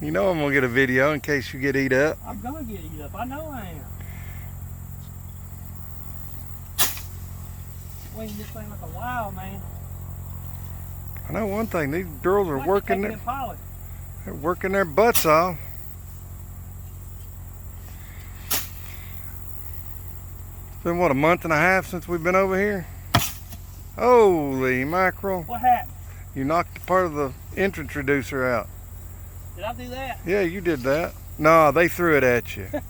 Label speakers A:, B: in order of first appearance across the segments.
A: You know I'm gonna get a video in case you get eat up.
B: I'm gonna get eat up. I know I am. Swinging this thing like a wild man.
A: I know one thing, these girls are
B: Like
A: working they're working their butts off. It's been what, a month and a half since we've been over here? Holy mackerel.
B: What happened?
A: You knocked part of the entrance reducer out.
B: Did I do that?
A: Yeah, you did that. No, they threw it at you. Tell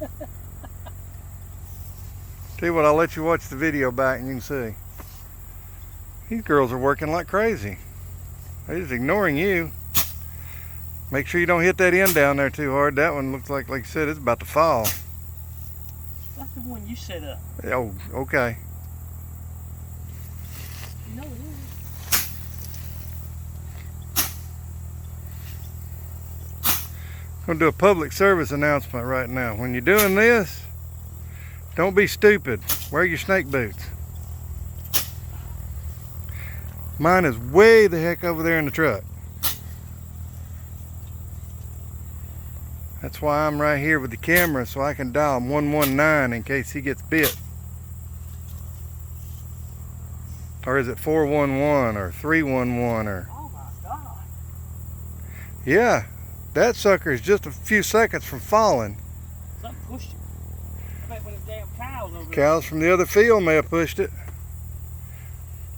A: you what, I'll let you watch the video back and you can see. These girls are working like crazy. They're just ignoring you. Make sure you don't hit that end down there too hard. That one looks like you said, it's about to fall.
B: That's the one you set up.
A: Oh, okay.
B: You know it is.
A: I'm going to do a public service announcement right now. When you're doing this, don't be stupid. Wear your snake boots. Mine is way the heck over there in the truck. That's why I'm right here with the camera, so I can dial 119 in case he gets bit. Or is it 411 or 311 or...
B: Oh my God.
A: Yeah, that sucker is just a few seconds from falling.
B: Something pushed it. I bet one of the damn cows over there.
A: Cows from the other field may have pushed it.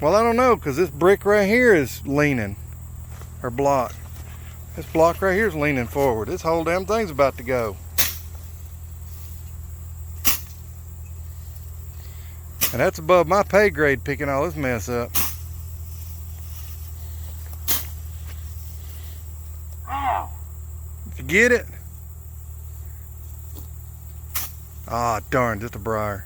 A: Well, I don't know, because this brick right here is leaning, or block. This block right here is leaning forward. This whole damn thing's about to go. And that's above my pay grade picking all this mess up.
B: Ow!
A: Did you get it? Ah, darn, just a briar.